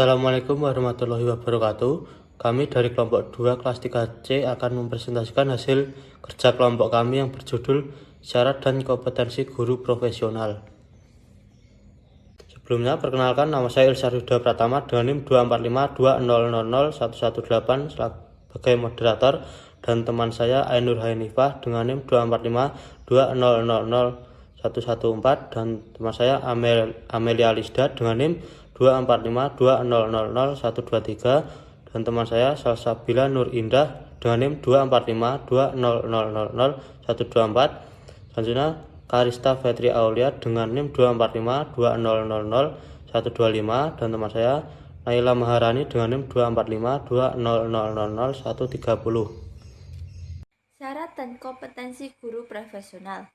Assalamualaikum warahmatullahi wabarakatuh. Kami dari kelompok 2 kelas 3C akan mempresentasikan hasil kerja kelompok kami yang berjudul Syarat dan Kompetensi Guru Profesional. Sebelumnya, perkenalkan, nama saya Ilsyar Huda Pratama dengan NIM 24520001118 sebagai moderator, dan teman saya Ainur Hainifah dengan NIM 24520001114 dan teman saya Amelia Lisda dengan NIM 24520001123 dan teman saya Salsabila Nur Indah dengan NIM 24520001124. Selanjutnya Karista Fetri Aulia dengan NIM 24520001125 dan teman saya Naila Maharani dengan NIM 24520001130. Syarat dan kompetensi guru profesional.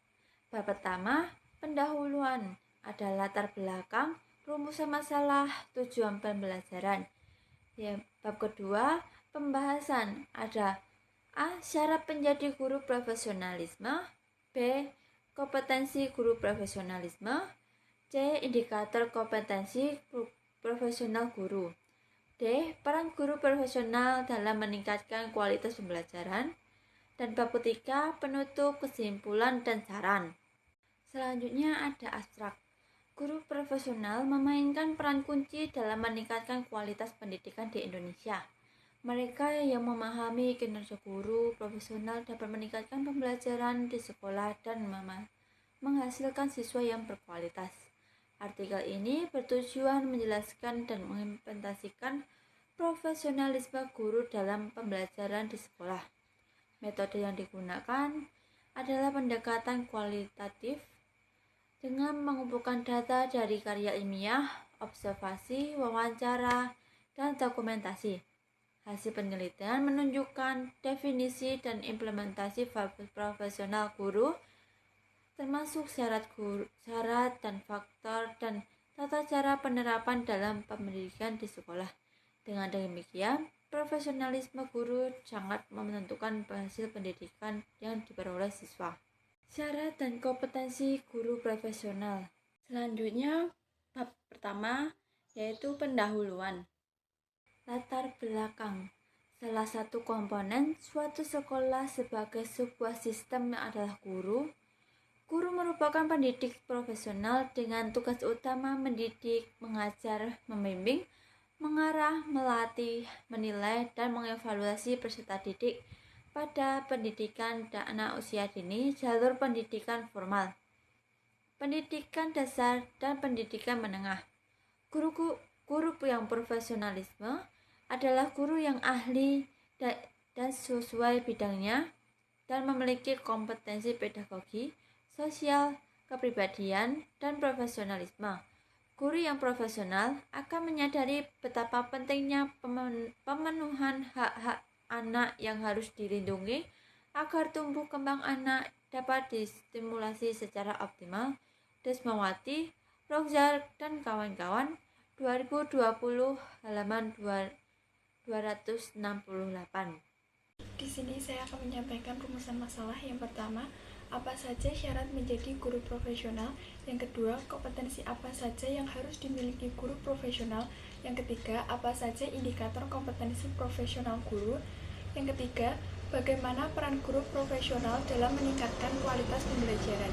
Bab pertama, pendahuluan, ada latar belakang, rumusan masalah, tujuan pembelajaran. Bab kedua, pembahasan, ada A. Syarat menjadi guru profesionalisme, B. Kompetensi guru profesionalisme, C. Indikator kompetensi profesional guru, D. Peran guru profesional dalam meningkatkan kualitas pembelajaran, dan bab ketiga, penutup, kesimpulan, dan saran. Selanjutnya ada abstrak. Guru profesional memainkan peran kunci dalam meningkatkan kualitas pendidikan di Indonesia. Mereka yang memahami kinerja guru profesional dapat meningkatkan pembelajaran di sekolah dan menghasilkan siswa yang berkualitas. Artikel ini bertujuan menjelaskan dan mengimplementasikan profesionalisme guru dalam pembelajaran di sekolah. Metode yang digunakan adalah pendekatan kualitatif dengan mengumpulkan data dari karya ilmiah, observasi, wawancara, dan dokumentasi. Hasil penelitian menunjukkan definisi dan implementasi profesional guru, termasuk syarat dan faktor dan tata cara penerapan dalam pendidikan di sekolah. Dengan demikian, profesionalisme guru sangat menentukan hasil pendidikan yang diperoleh siswa. Syarat dan kompetensi guru profesional. Selanjutnya, bab pertama yaitu pendahuluan. Latar belakang. Salah satu komponen suatu sekolah sebagai sebuah sistem adalah guru. Guru merupakan pendidik profesional dengan tugas utama mendidik, mengajar, membimbing, mengarah, melatih, menilai, dan mengevaluasi peserta didik pada pendidikan anak usia dini, jalur pendidikan formal, pendidikan dasar, dan pendidikan menengah. Guru yang profesionalisme adalah guru yang ahli dan sesuai bidangnya dan memiliki kompetensi pedagogi, sosial, kepribadian, dan profesionalisme. Guru yang profesional akan menyadari betapa pentingnya pemenuhan hak-hak anak yang harus dilindungi agar tumbuh kembang anak dapat distimulasi secara optimal. Desmawati, Roxar, dan kawan-kawan, 2020, halaman 268. Di sini saya akan menyampaikan rumusan masalah. Yang pertama, apa saja syarat menjadi guru profesional? Yang kedua, kompetensi apa saja yang harus dimiliki guru profesional? Yang ketiga, apa saja indikator kompetensi profesional guru? Yang ketiga, bagaimana peran guru profesional dalam meningkatkan kualitas pembelajaran?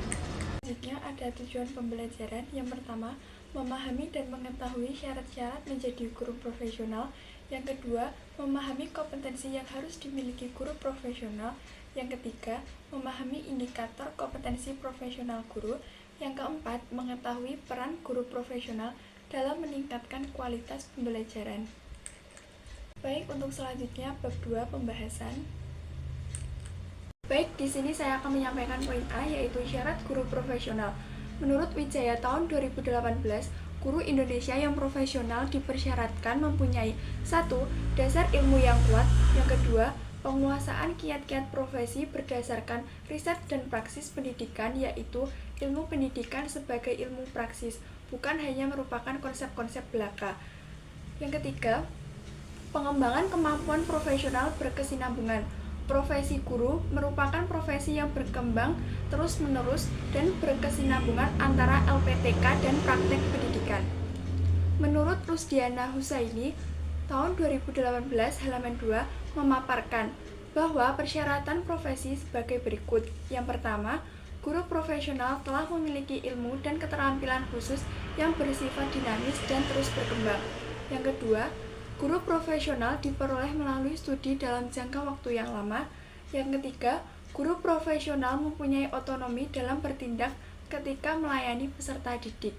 Selanjutnya ada tujuan pembelajaran. Yang pertama, memahami dan mengetahui syarat-syarat menjadi guru profesional. Yang kedua, memahami kompetensi yang harus dimiliki guru profesional. Yang ketiga, memahami indikator kompetensi profesional guru. Yang keempat, mengetahui peran guru profesional dalam meningkatkan kualitas pembelajaran. Baik, untuk selanjutnya bab 2 pembahasan. Baik, di sini saya akan menyampaikan poin A, yaitu syarat guru profesional. Menurut Wijaya tahun 2018, guru Indonesia yang profesional dipersyaratkan mempunyai 1. Dasar ilmu yang kuat. Yang kedua, penguasaan kiat-kiat profesi berdasarkan riset dan praksis pendidikan, yaitu ilmu pendidikan sebagai ilmu praksis, bukan hanya merupakan konsep-konsep belaka. Yang ketiga, pengembangan kemampuan profesional berkesinambungan. Profesi guru merupakan profesi yang berkembang terus-menerus dan berkesinambungan antara LPTK dan praktek pendidikan. Menurut Rusdiana Husaini, tahun 2018 halaman 2 memaparkan bahwa persyaratan profesi sebagai berikut. Yang pertama, guru profesional telah memiliki ilmu dan keterampilan khusus yang bersifat dinamis dan terus berkembang. Yang kedua, guru profesional diperoleh melalui studi dalam jangka waktu yang lama. Yang ketiga, guru profesional mempunyai otonomi dalam bertindak ketika melayani peserta didik.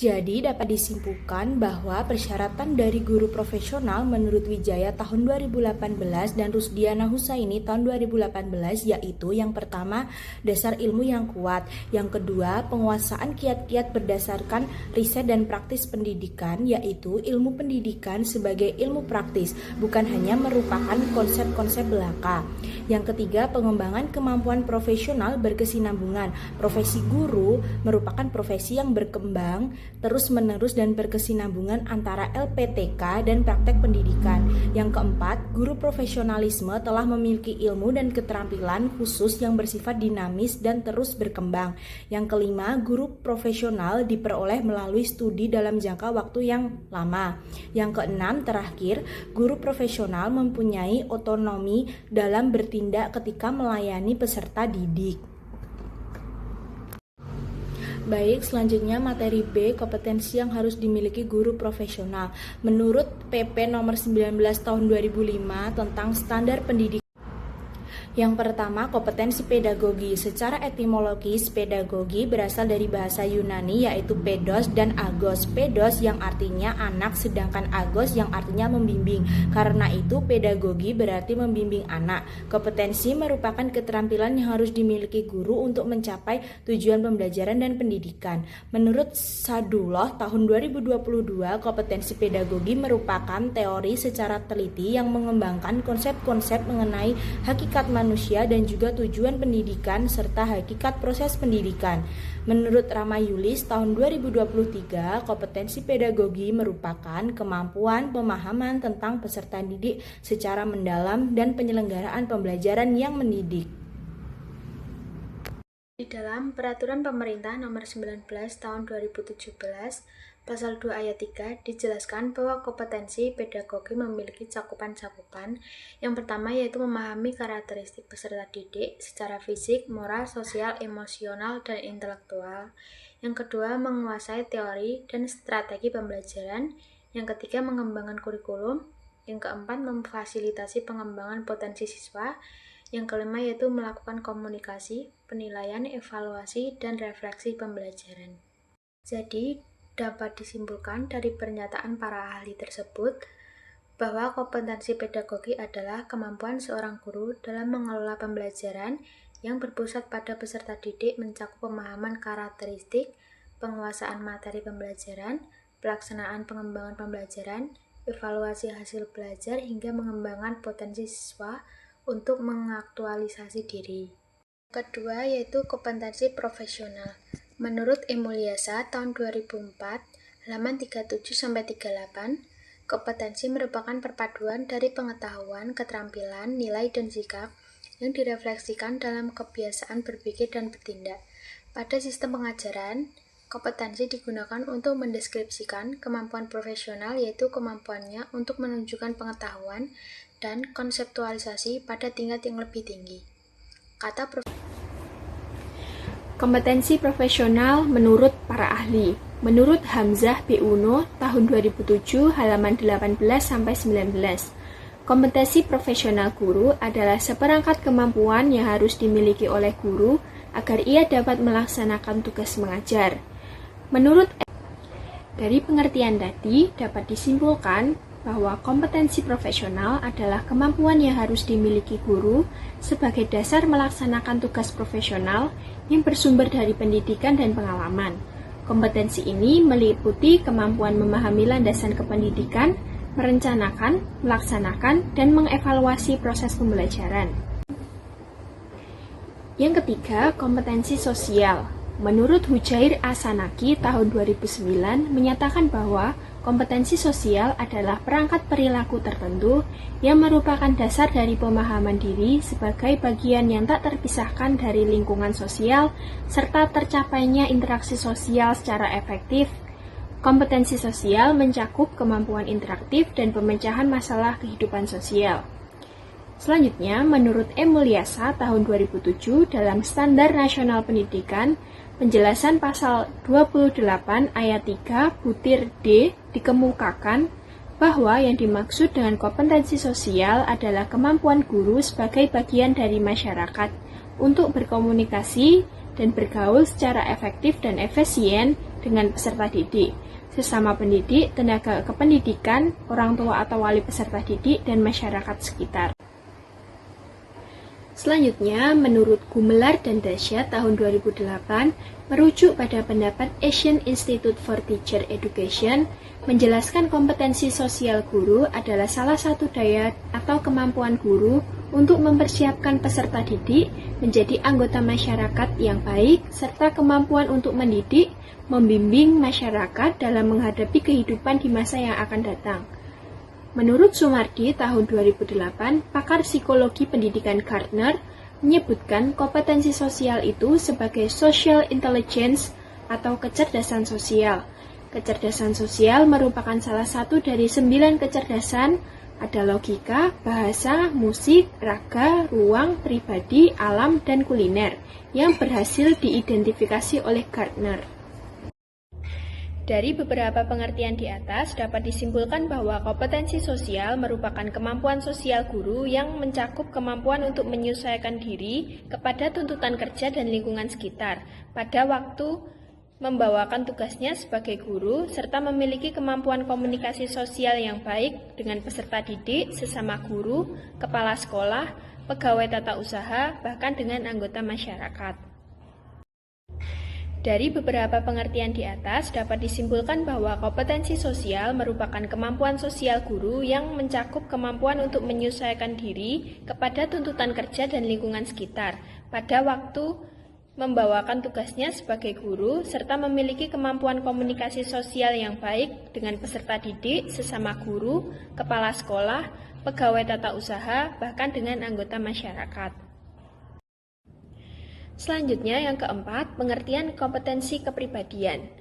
Jadi dapat disimpulkan bahwa persyaratan dari guru profesional menurut Wijaya tahun 2018 dan Rusdiana Husaini tahun 2018 yaitu yang pertama, dasar ilmu yang kuat, yang kedua, penguasaan kiat-kiat berdasarkan riset dan praktis pendidikan yaitu ilmu pendidikan sebagai ilmu praktis, bukan hanya merupakan konsep-konsep belaka. Yang ketiga, pengembangan kemampuan profesional berkesinambungan. Profesi guru merupakan profesi yang berkembang terus-menerus dan berkesinambungan antara LPTK dan praktek pendidikan. Yang keempat, guru profesionalisme telah memiliki ilmu dan keterampilan khusus yang bersifat dinamis dan terus berkembang. Yang kelima, guru profesional diperoleh melalui studi dalam jangka waktu yang lama. Yang keenam, terakhir, guru profesional mempunyai otonomi dalam bertindak ketika melayani peserta didik. Baik, selanjutnya materi B, kompetensi yang harus dimiliki guru profesional. Menurut PP nomor 19 tahun 2005 tentang standar pendidikan. Yang pertama, kompetensi pedagogi. Secara etimologis, pedagogi berasal dari bahasa Yunani yaitu pedos dan agos. Pedos yang artinya anak, sedangkan agos yang artinya membimbing. Karena itu, pedagogi berarti membimbing anak. Kompetensi merupakan keterampilan yang harus dimiliki guru untuk mencapai tujuan pembelajaran dan pendidikan. Menurut Sadullah tahun 2022, kompetensi pedagogi merupakan teori secara teliti yang mengembangkan konsep-konsep mengenai hakikat manusia dan juga tujuan pendidikan serta hakikat proses pendidikan. Menurut Ramayulis tahun 2023, kompetensi pedagogi merupakan kemampuan pemahaman tentang peserta didik secara mendalam dan penyelenggaraan pembelajaran yang mendidik. Di dalam Peraturan Pemerintah Nomor 19 Tahun 2017, Pasal 2 Ayat 3 dijelaskan bahwa kompetensi pedagogi memiliki cakupan-cakupan. Yang pertama yaitu memahami karakteristik peserta didik secara fisik, moral, sosial, emosional, dan intelektual. Yang kedua, menguasai teori dan strategi pembelajaran. Yang ketiga, mengembangkan kurikulum. Yang keempat, memfasilitasi pengembangan potensi siswa. Yang kelima yaitu melakukan komunikasi, penilaian, evaluasi, dan refleksi pembelajaran. Jadi, dapat disimpulkan dari pernyataan para ahli tersebut bahwa kompetensi pedagogi adalah kemampuan seorang guru dalam mengelola pembelajaran yang berpusat pada peserta didik mencakup pemahaman karakteristik, penguasaan materi pembelajaran, pelaksanaan pengembangan pembelajaran, evaluasi hasil belajar hingga mengembangkan potensi siswa untuk mengaktualisasi diri. Kedua yaitu kompetensi profesional. Menurut Emuliasa tahun 2004, halaman 37-38, kompetensi merupakan perpaduan dari pengetahuan, keterampilan, nilai, dan sikap yang direfleksikan dalam kebiasaan berpikir dan bertindak. Pada sistem pengajaran, kompetensi digunakan untuk mendeskripsikan kemampuan profesional yaitu kemampuannya untuk menunjukkan pengetahuan dan konseptualisasi pada tingkat yang lebih tinggi. Kompetensi profesional menurut para ahli. Menurut Hamzah B. Uno tahun 2007 halaman 18-19. Kompetensi profesional guru adalah seperangkat kemampuan yang harus dimiliki oleh guru agar ia dapat melaksanakan tugas mengajar. Menurut dari pengertian tadi dapat disimpulkan bahwa kompetensi profesional adalah kemampuan yang harus dimiliki guru sebagai dasar melaksanakan tugas profesional yang bersumber dari pendidikan dan pengalaman. Kompetensi ini meliputi kemampuan memahami landasan kependidikan, merencanakan, melaksanakan, dan mengevaluasi proses pembelajaran. Yang ketiga, kompetensi sosial. Menurut Hujair Asanaki tahun 2009 menyatakan bahwa kompetensi sosial adalah perangkat perilaku tertentu yang merupakan dasar dari pemahaman diri sebagai bagian yang tak terpisahkan dari lingkungan sosial serta tercapainya interaksi sosial secara efektif. Kompetensi sosial mencakup kemampuan interaktif dan pemecahan masalah kehidupan sosial. Selanjutnya, menurut M. Mulyasa tahun 2007 dalam Standar Nasional Pendidikan, penjelasan pasal 28 ayat 3 butir D dikemukakan bahwa yang dimaksud dengan kompetensi sosial adalah kemampuan guru sebagai bagian dari masyarakat untuk berkomunikasi dan bergaul secara efektif dan efisien dengan peserta didik, sesama pendidik, tenaga kependidikan, orang tua atau wali peserta didik, dan masyarakat sekitar. Selanjutnya, menurut Gumelar dan Dasya tahun 2008, merujuk pada pendapat Asian Institute for Teacher Education, menjelaskan kompetensi sosial guru adalah salah satu daya atau kemampuan guru untuk mempersiapkan peserta didik menjadi anggota masyarakat yang baik, serta kemampuan untuk mendidik, membimbing masyarakat dalam menghadapi kehidupan di masa yang akan datang. Menurut Sumardi tahun 2008, pakar psikologi pendidikan Gardner menyebutkan kompetensi sosial itu sebagai social intelligence atau kecerdasan sosial. Kecerdasan sosial merupakan salah satu dari 9 kecerdasan, ada logika, bahasa, musik, raga, ruang, pribadi, alam, dan kuliner, yang berhasil diidentifikasi oleh Gardner. Dari beberapa pengertian di atas, dapat disimpulkan bahwa kompetensi sosial merupakan kemampuan sosial guru yang mencakup kemampuan untuk menyesuaikan diri kepada tuntutan kerja dan lingkungan sekitar pada waktu membawakan tugasnya sebagai guru, serta memiliki kemampuan komunikasi sosial yang baik dengan peserta didik, sesama guru, kepala sekolah, pegawai tata usaha, bahkan dengan anggota masyarakat. Dari beberapa pengertian di atas, dapat disimpulkan bahwa kompetensi sosial merupakan kemampuan sosial guru yang mencakup kemampuan untuk menyesuaikan diri kepada tuntutan kerja dan lingkungan sekitar pada waktu membawakan tugasnya sebagai guru, serta memiliki kemampuan komunikasi sosial yang baik dengan peserta didik, sesama guru, kepala sekolah, pegawai tata usaha, bahkan dengan anggota masyarakat. Selanjutnya, yang keempat, pengertian kompetensi kepribadian.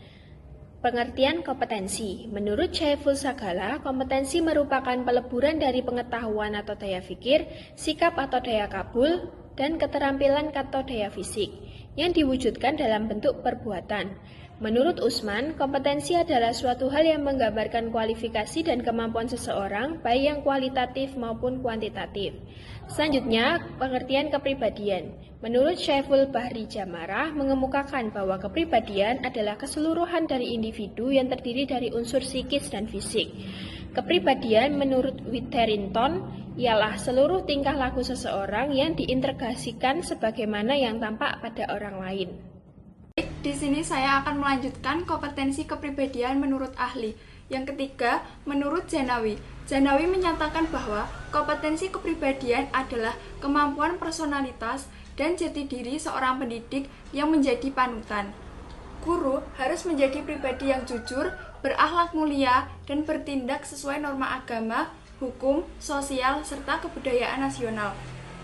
Pengertian kompetensi. Menurut Syaiful Sagala, kompetensi merupakan peleburan dari pengetahuan atau daya pikir, sikap atau daya kabul, dan keterampilan atau daya fisik, yang diwujudkan dalam bentuk perbuatan. Menurut Usman, kompetensi adalah suatu hal yang menggambarkan kualifikasi dan kemampuan seseorang, baik yang kualitatif maupun kuantitatif. Selanjutnya, pengertian kepribadian. Menurut Syaiful Bahri Jamarah, mengemukakan bahwa kepribadian adalah keseluruhan dari individu yang terdiri dari unsur psikis dan fisik. Kepribadian menurut Witherington ialah seluruh tingkah laku seseorang yang diintegrasikan sebagaimana yang tampak pada orang lain. Di sini saya akan melanjutkan kompetensi kepribadian menurut ahli. Yang ketiga, menurut Janawi. Janawi menyatakan bahwa kompetensi kepribadian adalah kemampuan personalitas dan jati diri seorang pendidik yang menjadi panutan. Guru harus menjadi pribadi yang jujur, berakhlak mulia, dan bertindak sesuai norma agama, hukum, sosial, serta kebudayaan nasional.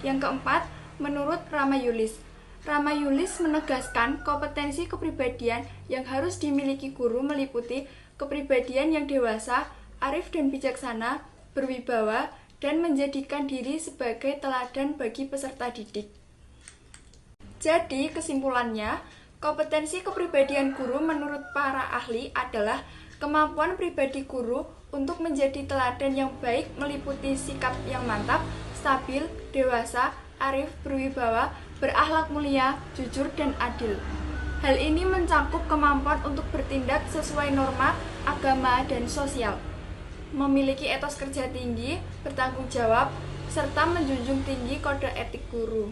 Yang keempat, menurut Ramayulis. Ramayulis menegaskan kompetensi kepribadian yang harus dimiliki guru meliputi kepribadian yang dewasa, arif dan bijaksana, berwibawa, dan menjadikan diri sebagai teladan bagi peserta didik. Jadi, kesimpulannya, kompetensi kepribadian guru menurut para ahli adalah kemampuan pribadi guru untuk menjadi teladan yang baik meliputi sikap yang mantap, stabil, dewasa, arif, berwibawa, berakhlak mulia, jujur, dan adil. Hal ini mencakup kemampuan untuk bertindak sesuai norma, agama, dan sosial, memiliki etos kerja tinggi, bertanggung jawab, serta menjunjung tinggi kode etik guru.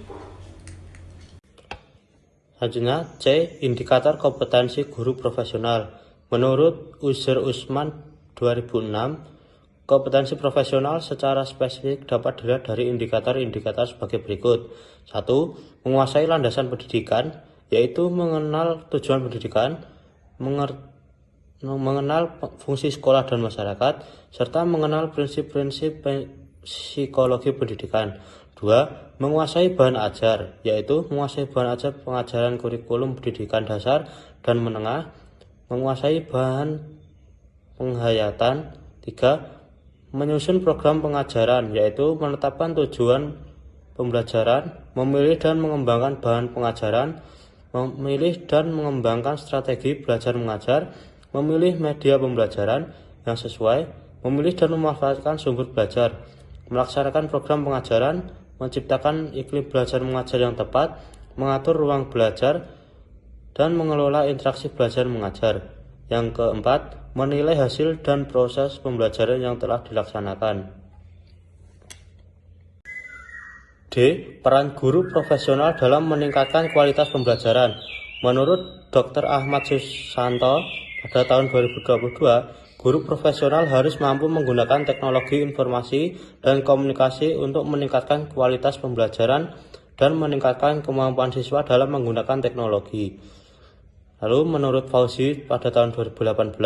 Selanjutnya, C. Indikator kompetensi guru profesional. Menurut Uzair Usman 2006, kompetensi profesional secara spesifik dapat dilihat dari indikator-indikator sebagai berikut. 1. Menguasai landasan pendidikan, yaitu mengenal tujuan pendidikan, mengenal fungsi sekolah dan masyarakat, serta mengenal prinsip-prinsip psikologi pendidikan. 2. Menguasai bahan ajar, yaitu menguasai bahan ajar pengajaran kurikulum pendidikan dasar dan menengah, menguasai bahan penghayatan. 3. Menyusun program pengajaran, yaitu menetapkan tujuan pembelajaran, memilih dan mengembangkan bahan pengajaran, memilih dan mengembangkan strategi belajar mengajar, memilih media pembelajaran yang sesuai, memilih dan memanfaatkan sumber belajar, melaksanakan program pengajaran, menciptakan iklim belajar mengajar yang tepat, mengatur ruang belajar, dan mengelola interaksi belajar mengajar. Yang keempat, menilai hasil dan proses pembelajaran yang telah dilaksanakan. D. Peran guru profesional dalam meningkatkan kualitas pembelajaran. Menurut Dr. Ahmad Susanto, pada tahun 2022, guru profesional harus mampu menggunakan teknologi informasi dan komunikasi untuk meningkatkan kualitas pembelajaran dan meningkatkan kemampuan siswa dalam menggunakan teknologi. Lalu menurut Fauzi pada tahun 2018,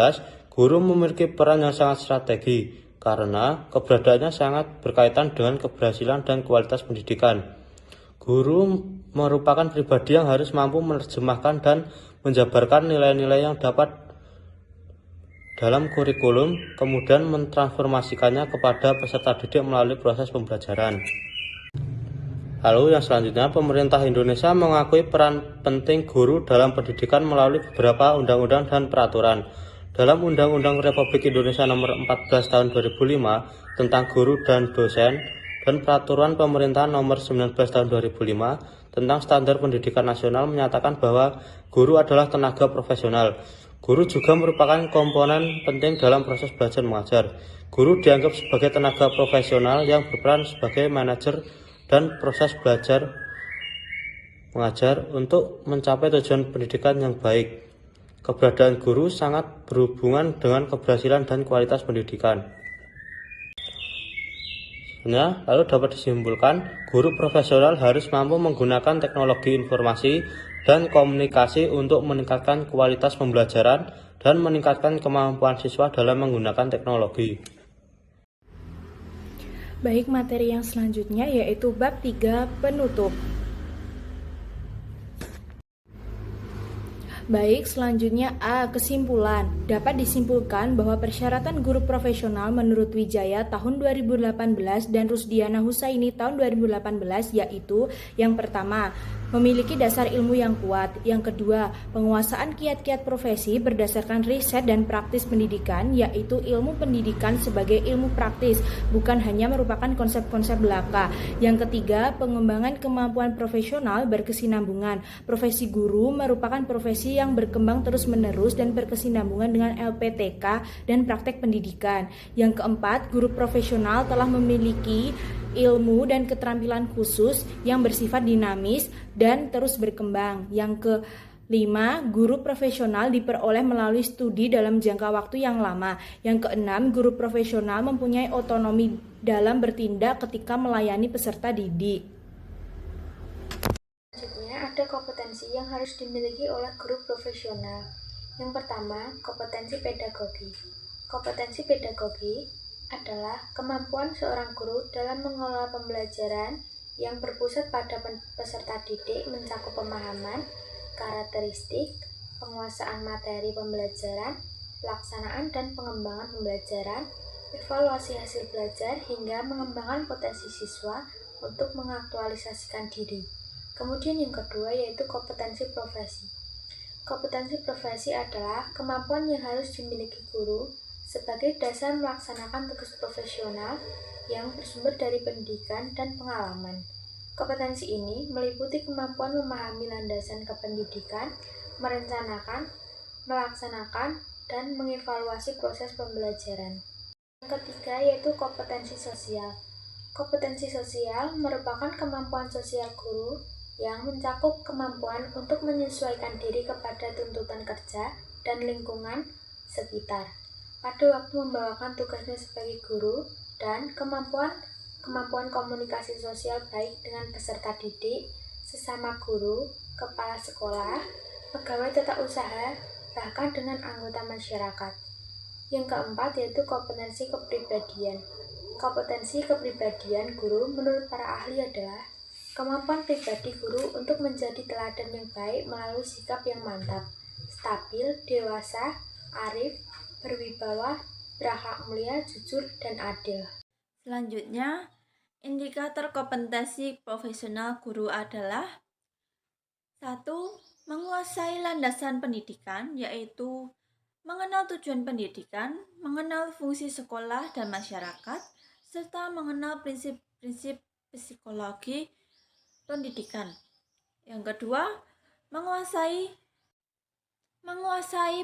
guru memiliki peran yang sangat strategi karena keberadaannya sangat berkaitan dengan keberhasilan dan kualitas pendidikan. Guru merupakan pribadi yang harus mampu menerjemahkan dan menjabarkan nilai-nilai yang dapat dalam kurikulum, kemudian mentransformasikannya kepada peserta didik melalui proses pembelajaran. Lalu yang selanjutnya, pemerintah Indonesia mengakui peran penting guru dalam pendidikan melalui beberapa undang-undang dan peraturan. Dalam Undang-Undang Republik Indonesia Nomor 14 Tahun 2005 tentang guru dan dosen, dan Peraturan Pemerintah Nomor 19 Tahun 2005 tentang Standar Pendidikan Nasional menyatakan bahwa guru adalah tenaga profesional. Guru juga merupakan komponen penting dalam proses belajar mengajar. Guru dianggap sebagai tenaga profesional yang berperan sebagai manajer dan proses belajar mengajar untuk mencapai tujuan pendidikan yang baik. Keberadaan guru sangat berhubungan dengan keberhasilan dan kualitas pendidikan. Lalu dapat disimpulkan, guru profesional harus mampu menggunakan teknologi informasi dan komunikasi untuk meningkatkan kualitas pembelajaran dan meningkatkan kemampuan siswa dalam menggunakan teknologi. Baik, materi yang selanjutnya yaitu bab 3 penutup. Baik, selanjutnya A. Kesimpulan. Dapat disimpulkan bahwa persyaratan guru profesional menurut Wijaya tahun 2018 dan Rusdiana Husaini tahun 2018 yaitu: yang pertama, memiliki dasar ilmu yang kuat. Yang kedua, penguasaan kiat-kiat profesi berdasarkan riset dan praktis pendidikan, yaitu ilmu pendidikan sebagai ilmu praktis, bukan hanya merupakan konsep-konsep belaka. Yang ketiga, pengembangan kemampuan profesional berkesinambungan. Profesi guru merupakan profesi yang berkembang terus-menerus dan berkesinambungan dengan LPTK dan praktek pendidikan. Yang keempat, guru profesional telah memiliki ilmu dan keterampilan khusus yang bersifat dinamis dan terus berkembang. Yang kelima, guru profesional diperoleh melalui studi dalam jangka waktu yang lama. Yang keenam, guru profesional mempunyai otonomi dalam bertindak ketika melayani peserta didik. Selanjutnya, ada kompetensi yang harus dimiliki oleh guru profesional. Yang pertama, kompetensi pedagogi. Kompetensi pedagogi adalah kemampuan seorang guru dalam mengelola pembelajaran yang berpusat pada peserta didik, mencakup pemahaman, karakteristik, penguasaan materi pembelajaran, pelaksanaan dan pengembangan pembelajaran, evaluasi hasil belajar, hingga mengembangkan potensi siswa untuk mengaktualisasikan diri. Kemudian yang kedua yaitu kompetensi profesi. Kompetensi profesi adalah kemampuan yang harus dimiliki guru sebagai dasar melaksanakan tugas profesional yang bersumber dari pendidikan dan pengalaman. Kompetensi ini meliputi kemampuan memahami landasan kependidikan, merencanakan, melaksanakan, dan mengevaluasi proses pembelajaran. Yang ketiga yaitu kompetensi sosial. Kompetensi sosial merupakan kemampuan sosial guru yang mencakup kemampuan untuk menyesuaikan diri kepada tuntutan kerja dan lingkungan sekitar pada waktu membawakan tugasnya sebagai guru, dan kemampuan komunikasi sosial baik dengan peserta didik, sesama guru, kepala sekolah, pegawai tata usaha, bahkan dengan anggota masyarakat. Yang keempat yaitu kompetensi kepribadian. Kompetensi kepribadian guru menurut para ahli adalah kemampuan pribadi guru untuk menjadi teladan yang baik melalui sikap yang mantap, stabil, dewasa, arif, berwibawa, berakhlak mulia, jujur, dan adil. Selanjutnya, indikator kompetensi profesional guru adalah 1. Menguasai landasan pendidikan, yaitu mengenal tujuan pendidikan, mengenal fungsi sekolah dan masyarakat, serta mengenal prinsip-prinsip psikologi pendidikan. Yang kedua, menguasai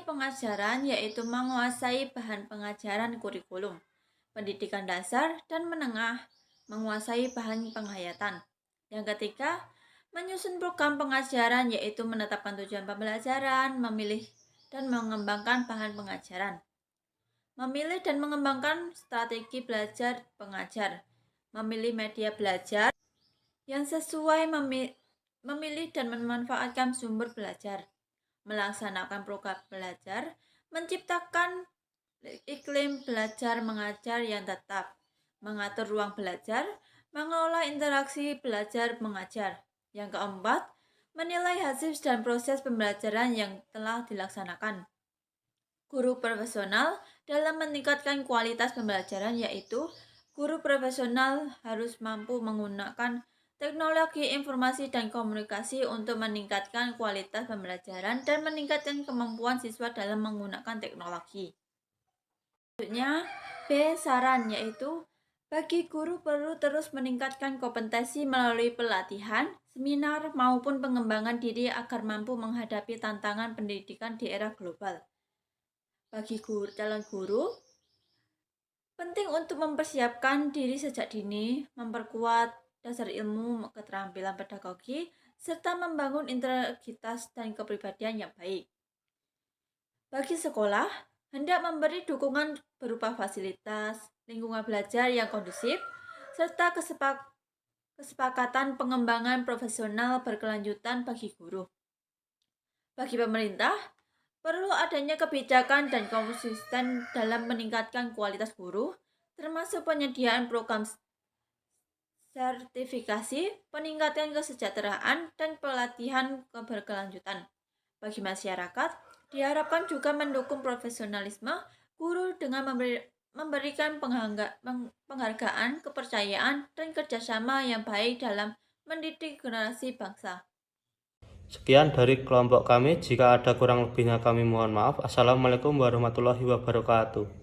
pengajaran, yaitu menguasai bahan pengajaran kurikulum, pendidikan dasar dan menengah, menguasai bahan penghayatan. Yang ketiga, menyusun program pengajaran, yaitu menetapkan tujuan pembelajaran, memilih dan mengembangkan bahan pengajaran, memilih dan mengembangkan strategi belajar pengajar, memilih media belajar yang sesuai, memilih dan memanfaatkan sumber belajar, melaksanakan program belajar, menciptakan iklim belajar mengajar yang tetap, mengatur ruang belajar, mengelola interaksi belajar mengajar. Yang keempat, menilai hasil dan proses pembelajaran yang telah dilaksanakan. Guru profesional dalam meningkatkan kualitas pembelajaran, yaitu guru profesional harus mampu menggunakan teknologi informasi dan komunikasi untuk meningkatkan kualitas pembelajaran dan meningkatkan kemampuan siswa dalam menggunakan teknologi. Selanjutnya, B. Saran, yaitu bagi guru perlu terus meningkatkan kompetensi melalui pelatihan, seminar, maupun pengembangan diri agar mampu menghadapi tantangan pendidikan di era global. Bagi calon guru, penting untuk mempersiapkan diri sejak dini, memperkuat dasar ilmu, keterampilan pedagogi, serta membangun integritas dan kepribadian yang baik. Bagi sekolah, hendak memberi dukungan berupa fasilitas, lingkungan belajar yang kondusif, serta kesepakatan pengembangan profesional berkelanjutan bagi guru. Bagi pemerintah, perlu adanya kebijakan dan konsisten dalam meningkatkan kualitas guru, termasuk penyediaan program sertifikasi, peningkatan kesejahteraan, dan pelatihan berkelanjutan. Bagi masyarakat, diharapkan juga mendukung profesionalisme guru dengan memberikan penghargaan, kepercayaan, dan kerjasama yang baik dalam mendidik generasi bangsa. Sekian dari kelompok kami. Jika ada kurang lebihnya kami mohon maaf. Assalamualaikum warahmatullahi wabarakatuh.